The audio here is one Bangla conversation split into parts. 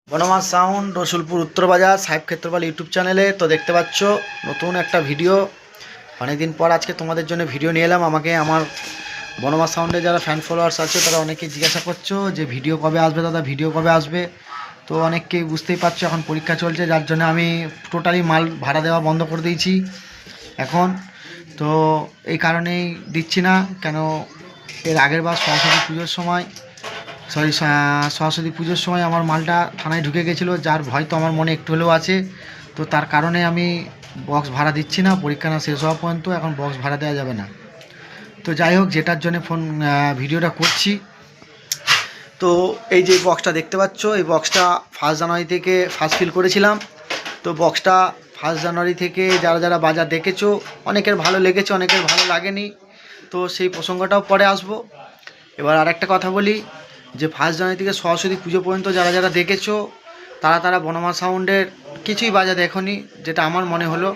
বনমাস সাউন্ড রসুলপুর উত্তর বাজার সাহেব ক্ষেত্রপাল ইউটিউব চ্যানেলে। তো দেখতে পাচ্ছ নতুন একটা ভিডিও, অনেকদিন পর আজকে তোমাদের জন্য ভিডিও নিয়ে এলাম। আমাকে আমার বনমাস সাউন্ডে যারা ফ্যান ফলোয়ার্স আছে তারা অনেকেই জিজ্ঞাসা করছো যে ভিডিও কবে আসবে দাদা, ভিডিও কবে আসবে। তো অনেককেই বুঝতেই পারছো এখন পরীক্ষা চলছে, যার জন্য আমি টোটালি মাল ভাড়া দেওয়া বন্ধ করে দিয়েছি এখন। তো এই কারণেই দিচ্ছি না, কেন এর আগের বার সরস্বতী পুজোর সময় সরস্বতী পুজোর সময় আমার মালটা থানায় ঢুকে গেছিলো, যার ভয় তো আমার মনে একটু হলেও আছে। তো তার কারণে আমি বক্স ভাড়া দিচ্ছি না, পরীক্ষা না শেষ হওয়া পর্যন্ত এখন বক্স ভাড়া দেওয়া যাবে না। তো যাই হোক, যেটার জন্য ভিডিওটা করছি, তো এই যে বক্সটা দেখতে পাচ্ছ, এই বক্সটা 1 জানুয়ারি থেকে ফার্স্ট ফিল করেছিলাম। তো বক্সটা 1 জানুয়ারি থেকে যারা যারা বাজার দেখেছো, অনেকের ভালো লেগেছে, অনেকের ভালো লাগেনি। তো সেই প্রসঙ্গটাও পরে আসবো। এবার আর একটা কথা বলি যে 1 জানুয়ারি থেকে সরস্বতী পুজো পর্যন্ত যারা যারা দেখেছো তারা বনমাস সাউন্ডের কিছুই বাজা দেখোনি, যেটা আমার মনে হলো।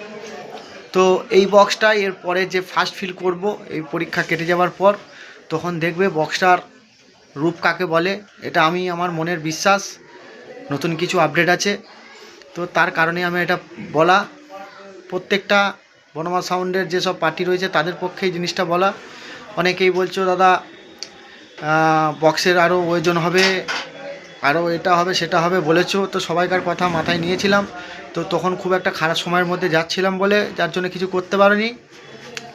তো এই বক্সটা এর পরে যে ফার্স্ট ফিল করব, এই পরীক্ষা কেটে যাওয়ার পর, তখন দেখবে বক্সটার রূপ কাকে বলে। এটা আমি আমার মনের বিশ্বাস, নতুন কিছু আপডেট আছে। তো তার কারণে আমি এটা বলা, প্রত্যেকটা বনমাস সাউন্ডের যেসব পার্টি রয়েছে তাদের পক্ষে এই জিনিসটা বলা। অনেকেই বলছো দাদা বক্সের আরও ওজন হবে, আরও এটা হবে সেটা হবে বলেছো, তো সবাইকার কথা মাথায় নিয়েছিলাম। তো তখন খুব একটা খারাপ সময়ের মধ্যে যাচ্ছিলাম বলে, যার জন্য কিছু করতে পারিনি।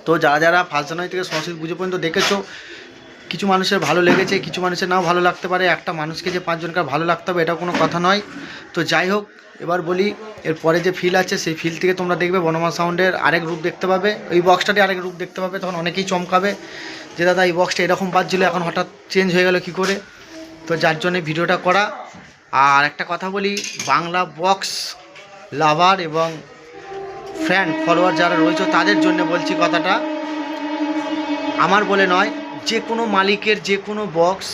তো যারা যারা 1 জানুয়ারি থেকে সরস্বতী পুজো পর্যন্ত দেখেছো, কিছু মানুষের ভালো লেগেছে, কিছু মানুষের নাও ভালো লাগতে পারে। একটা মানুষকে যে 5 জনকার ভালো লাগতে হবে এটা কোনো কথা নয়। তো যাই হোক, এবার বলি এর পরে যে ফিল আছে সেই ফিল থেকে তোমরা দেখবে বনমাস সাউন্ডের আরেক রূপ দেখতে পাবে, ওই বক্সটাতে আরেক রূপ দেখতে পাবে। তখন অনেকেই চমকাবে যে দাদা এই বক্সটা এরকম বাজছিল, এখন হঠাৎ চেঞ্জ হয়ে গেল কী করে। তো যার জন্যে ভিডিওটা করা। আর একটা কথা বলি, বাংলা বক্স লাভার এবং ফ্যান ফলোয়ার যারা রয়েছে তাদের জন্য বলছি কথাটা, আমার বলে নয়। যে কোনো মালিকের যে কোনো বক্স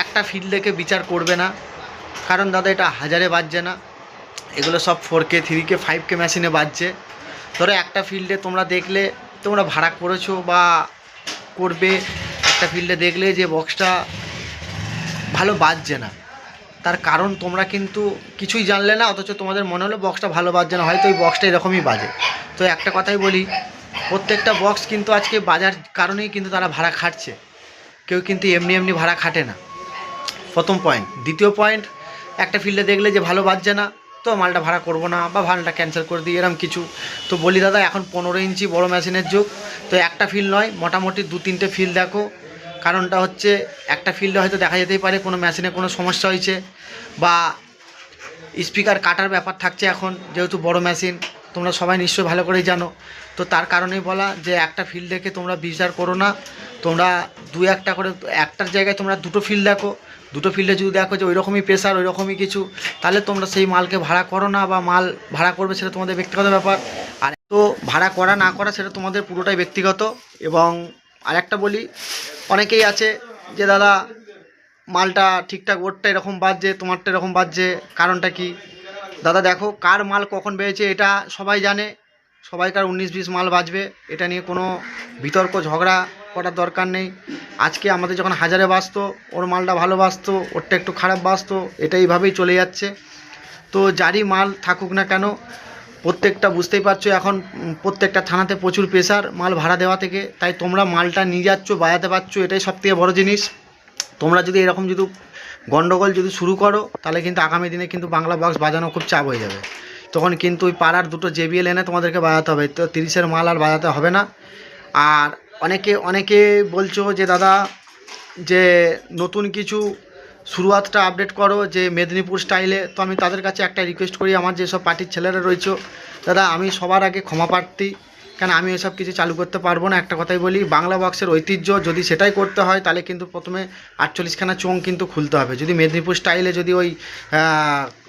একটা ফিল দেখে বিচার করবে না, কারণ দাদা এটা হাজারে বাজছে না, এগুলো সব 4K 3K 5K মেশিনে বাজছে। ধরো একটা ফিল্ডে তোমরা দেখলে, তোমরা ভাড়া করেছো বা করবে, একটা ফিল্ডে দেখলে যে বক্সটা ভালো বাজছে না, তার কারণ তোমরা কিন্তু কিছুই জানলে না, অথচ তোমাদের মনে হলো বক্সটা ভালো বাজছে না, হয়তো ওই বক্সটা এরকমই বাজে। তো একটা কথাই বলি, প্রত্যেকটা বক্স কিন্তু আজকে বাজার কারণেই কিন্তু তারা ভাড়া খাটছে, কেউ কিন্তু এমনি এমনি ভাড়া খাটে না। প্রথম পয়েন্ট। দ্বিতীয় পয়েন্ট, একটা ফিল্ডে দেখলে যে ভালো বাজছে না, তো মালটা ভাড়া করবো না বা ভাড়াটা ক্যান্সেল করে দিই, এরম কিছু। তো বলি দাদা এখন 15 ইঞ্চি বড় মেশিনের যুগ, তো একটা ফিল্ড নয়, মোটামুটি 2-3টে ফিল্ড দেখো। কারণটা হচ্ছে একটা ফিল্ডে হয়তো দেখা যেতেই পারে কোনো মেশিনে কোনো সমস্যা হয়েছে, বা স্পিকার কাটার ব্যাপার থাকছে এখন, যেহেতু বড় মেশিন তোমরা সবাই নিশ্চয়ই ভালো করেই জানো। তো তার কারণেই বলা যে একটা ফিল্ড দেখে তোমরা বিচার করো না, তোমরা 2-1টা করে, একটার জায়গায় তোমরা 2টো ফিল্ড দেখো। 2টো ফিল্ডে যদি দেখো যে ওই রকমই প্রেশার, ওই রকমই কিছু, তাহলে তোমরা সেই মালকে ভাড়া করো না, বা মাল ভাড়া করবে সেটা তোমাদের ব্যক্তিগত ব্যাপার। আর তো ভাড়া করা না করা সেটা তোমাদের পুরোটাই ব্যক্তিগত। এবং আরেকটা বলি, অনেকেই আছে যে দাদা মালটা ঠিকঠাক ওরটা এরকম বাজছে, তোমারটা এরকম বাজছে, কারণটা কি? দাদা দেখো, কার মাল কখন বেড়েছে এটা সবাই জানে, সবাইকার 19-20 মাল বাজবে, এটা নিয়ে কোনো বিতর্ক ঝগড়া করার দরকার নেই। আজকে আমাদের যখন হাজারে বাজতো, ওর মালটা ভালো বাজতো, ওরটা একটু খারাপ বাজতো, এটা এইভাবেই চলে যাচ্ছে। তো যারই মাল থাকুক না কেন, প্রত্যেকটা বুঝতেই পারছো এখন প্রত্যেকটা থানাতে প্রচুর প্রেশার মাল ভাড়া দেওয়া থেকে, তাই তোমরা মালটা নিয়ে যাচ্ছ, বাজাতে পারছো, এটাই সবথেকে বড় জিনিস। তোমরা যদি এরকম যদি গন্ডগোল যদি শুরু করো, তাহলে কিন্তু আগামী দিনে কিন্তু বাংলা বক্স বাজানো খুব চাপ হয়ে যাবে। তখন কিন্তু ওই পাড়ার 2টো JBL এনে তোমাদেরকে বাজাতে হবে, তো 30-এর মাল আর বাজাতে হবে না। আর অনেকে বলছো যে দাদা যে নতুন কিছু শুরুয়াতটা আপডেট করো যে মেদিনীপুর স্টাইলে। তো আমি তাদের কাছে একটা রিকোয়েস্ট করি, আমার যেসব পার্টির ছেলেরা রয়েছে দাদা, আমি সবার আগে ক্ষমা প্রার্থী, কেন আমি এসব কিছু চালু করতে পারবো না। একটা কথাই বলি, বাংলা বক্সের ঐতিহ্য যদি সেটাই করতে হয়, তাহলে কিন্তু প্রথমে 48খানা চোং কিন্তু খুলতে হবে। যদি মেদিনীপুর স্টাইলে যদি ওই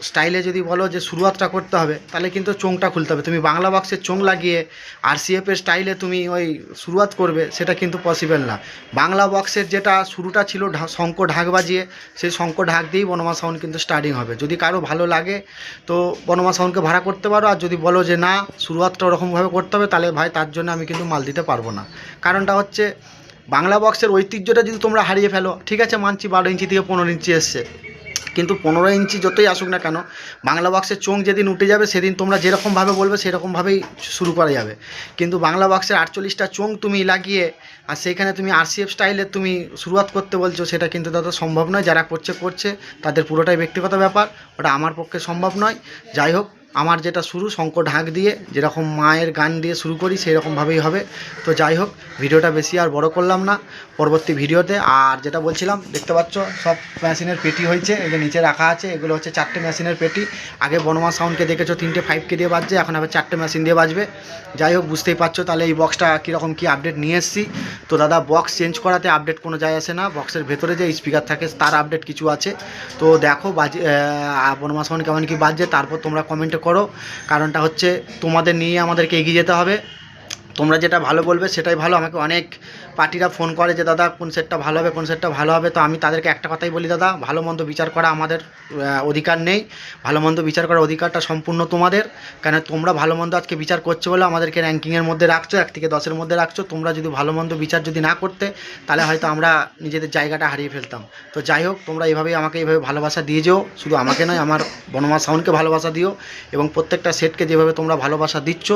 স্টাইলে যদি বলো যে শুরুয়াতটা করতে হবে, তাহলে কিন্তু চোংটা খুলতে হবে। তুমি বাংলা বক্সের চোং লাগিয়ে RCF-এর স্টাইলে তুমি ওই শুরুয়াত করবে, সেটা কিন্তু পসিবল না। বাংলা বক্সের যেটা শুরুটা ছিল শঙ্খ ঢাক বাজিয়ে, সেই শঙ্খ ঢাক দিয়েই বনমাস সাউন্ড কিন্তু স্টার্টিং হবে। যদি কারো ভালো লাগে তো বনমাস সাউন্ডকে ভাড়া করতে পারো, আর যদি বলো যে না শুরুয়াতটা ওরকমভাবে করতে হবে, তাহলে ভাই তার জন্য আমি কিন্তু মাল দিতে পারবো না। কারণটা হচ্ছে বাংলা বক্সের ঐতিহ্যটা যদি তোমরা হারিয়ে ফেলো, ঠিক আছে মানছি 12 ইঞ্চি থেকে 15 ইঞ্চি এসছে, কিন্তু 15 ইঞ্চি যতই আসুক না কেন, বাংলা বক্সের চোঙ যেদিন উঠে যাবে সেদিন তোমরা যেরকমভাবে বলবে সেরকমভাবেই শুরু করা যাবে। কিন্তু বাংলা বক্সের 48টা চোঙ তুমি লাগিয়ে আর সেইখানে তুমি RCF স্টাইলের তুমি শুরুয়াত করতে বলছো, সেটা কিন্তু দাদা সম্ভব নয়। যারা করছে তাদের পুরোটাই ব্যক্তিগত ব্যাপার, ওটা আমার পক্ষে সম্ভব নয়। যাই হোক, আমার যেটা শুরু শঙ্খ ঢাক দিয়ে যেরকম মায়ের গান দিয়ে শুরু করি সেই রকমভাবেই হবে। তো যাই হোক, ভিডিওটা বেশি আর বড় করলাম না, পরবর্তী ভিডিওতে। আর যেটা বলছিলাম, দেখতে পাচ্ছ সব মেশিনের পেটি হয়েছে, এগুলো নিচে রাখা আছে। এগুলো হচ্ছে 4টে মেশিনের পেটি। আগে বনমা সাউন্ডকে দেখেছো 3টে 5K দিয়ে বাজছে, এখন আবার 4টে মেশিন দিয়ে বাজবে। যাই হোক, বুঝতেই পারছো তাহলে এই বক্সটা কীরকম কী আপডেট নিয়ে এসেছি। তো দাদা, বক্স চেঞ্জ করাতে আপডেট কোনো যায় আসে না, বক্সের ভেতরে যে স্পিকার থাকে তার আপডেট কিছু আছে। তো দেখো বাজে বনমা সাউন্ড কেমন কী বাজছে, তারপর তোমরা কমেন্টে করো। কারণটা হচ্ছে তোমাদের নিয়ে আমাদেরকে এগিয়ে যেতে হবে। তোমরা যেটা ভালো বলবে সেটাই ভালো। আমাকে অনেক পার্টিরা ফোন করে যে দাদা কোন সেটটা ভালো হবে, কোন সেটটা ভালো হবে। তো আমি তাদেরকে একটা কথাই বলি, দাদা ভালো মন্দ বিচার করা আমাদের অধিকার নেই। ভালো মন্দ বিচার করার অধিকারটা সম্পূর্ণ তোমাদের। কারণ তোমরা ভালো মন্দ আজকে বিচার করছো বলে আমাদেরকে র্যাঙ্কিংয়ের মধ্যে রাখছো, 1 থেকে 10-এর মধ্যে রাখছো। তোমরা যদি ভালো মন্দ বিচার যদি না করতে, তাহলে হয়তো আমরা নিজেদের জায়গাটা হারিয়ে ফেলতাম। তো যাই হোক, তোমরা এইভাবেই আমাকে এইভাবে ভালোবাসা দিয়ে যেও, শুধু আমাকে নয়, আমার বনমা সাউন্ডকে ভালোবাসা দিও। এবং প্রত্যেকটা সেটকে যেভাবে তোমরা ভালোবাসা দিচ্ছ,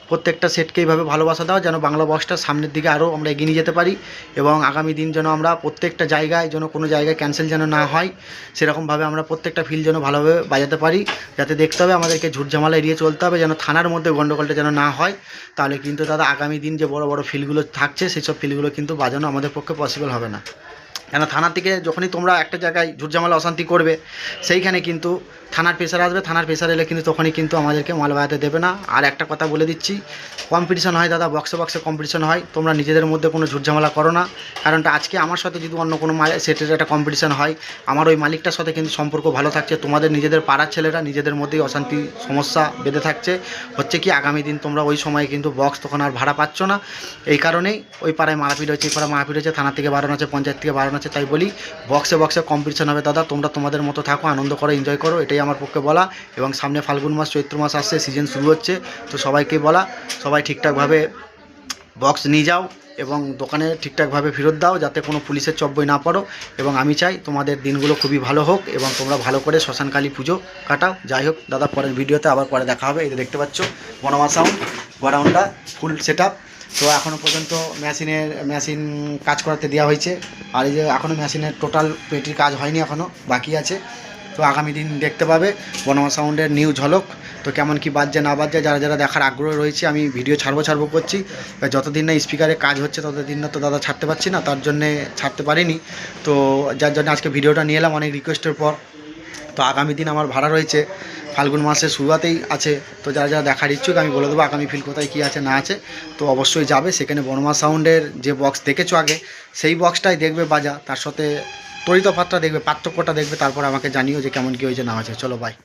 প্রত্যেকটা সেটকে এইভাবে ভালোবাসা দাও, যেন বাংলা বক্সটা সামনের দিকে আরও আমরা এগিয়ে নিয়ে যেতে পারি। এবং আগামী দিন যেন আমরা প্রত্যেকটা জায়গায় যেন কোনো জায়গায় ক্যান্সেল যেন না হয়, সেরকমভাবে আমরা প্রত্যেকটা ফিল্ড যেন ভালোভাবে বাজাতে পারি। যাতে দেখতে হবে আমাদেরকে ঝুটঝামেলা এড়িয়ে চলতে হবে, যেন থানার মধ্যে গণ্ডগোলটা যেন না হয়। তাহলে কিন্তু দাদা আগামী দিন যে বড় বড় ফিল্ডগুলো থাকছে সেই সব ফিল্ডগুলো কিন্তু বাজানো আমাদের পক্ষে পসিবল হবে না। কেন থানা থেকে যখনই তোমরা একটা জায়গায় ঝুটঝামেলা অশান্তি করবে, সেইখানে কিন্তু থানার প্রেশার আসবে। থানার প্রেশার এলে কিন্তু তখনই কিন্তু আমাদেরকে মাল বাজাতে দেবে না। আর একটা কথা বলে দিচ্ছি, কম্পিটিশন হয় দাদা, বক্সে বক্সে কম্পিটিশন হয়। তোমরা নিজেদের মধ্যে কোনো ঝুটঝামেলা করো না। কারণটা আজকে আমার সাথে যদি অন্য কোনো সেটের একটা কম্পিটিশন হয়, আমার ওই মালিকটার সাথে কিন্তু সম্পর্ক ভালো থাকছে। তোমাদের নিজেদের পাড়ার ছেলেরা নিজেদের মধ্যেই অশান্তি সমস্যা বেঁধে থাকছে। হচ্ছে কি, আগামী দিন তোমরা ওই সময় কিন্তু বক্স তখন আর ভাড়া পাচ্ছ না। এই কারণেই ওই পাড়ায় মারাপিট হয়েছে, এই পাড়ায় মারাপিট হয়েছে, থানা থেকে বারণ আছে, পঞ্চায়েত থেকে বারণ আছে। তাই বলি, বক্সে বক্সে কম্পিটিশন হবে দাদা, তোমরা তোমাদের মতো থাকো, আনন্দ করো, এনজয় করো, এটাই আমার পক্ষে বলা। এবং সামনে ফাল্গুন মাস, চৈত্র মাস আসছে, সিজন শুরু হচ্ছে। তো সবাইকে বলা, সবাই ঠিকঠাকভাবে বক্স নিয়ে যাও এবং দোকানে ঠিকঠাকভাবে ফেরত দাও, যাতে কোনো পুলিশের চব্বই না পড়ো। এবং আমি চাই তোমাদের দিনগুলো খুবই ভালো হোক এবং তোমরা ভালো করে শ্মশানকালী পুজো কাটাও। যাই হোক দাদা, পরের ভিডিওতে আবার পরে দেখা হবে। এই যে দেখতে পাচ্ছ বনমা সাউন্ড গোডাউনটা ফুল সেট আপ। তো এখনও পর্যন্ত মেশিন কাজ করাতে দেওয়া হয়েছে। আর এই যে এখনও মেশিনের টোটাল পেটির কাজ হয়নি, এখনও বাকি আছে। তো আগামী দিন দেখতে পাবে বনমা সাউন্ডের নিউ ঝলক। তো কেমন কি বাজছে না বাজছে, যারা যারা দেখার আগ্রহ রয়েছে, আমি ভিডিও ছাড়বো করছি। যতদিন না স্পিকারে কাজ হচ্ছে ততদিন না তো দাদা ছাড়তে পারছি না, তার জন্যে ছাড়তে পারিনি। তো যার জন্য আজকে ভিডিওটা নিয়ে এলাম অনেক রিকোয়েস্টের পর। তো আগামী দিন আমার ভাড়া রয়েছে, ফাল্গুন মাসের শুরুতেই আছে। তো যারা যারা দেখার ইচ্ছুক আমি বলে দেবো আগামী ফিল কোথায় কী আছে না আছে। তো অবশ্যই যাবে সেখানে। বনমা সাউন্ডের যে বক্স দেখেছো আগে, সেই বক্সটাই দেখবে বাজা, তার সাথে তরিতফাতটা দেখবে, পার্থক্যটা দেখবে, তারপর আমাকে জানিও যে কেমন কী হয়েছে না হয়েছে। চলো বাই।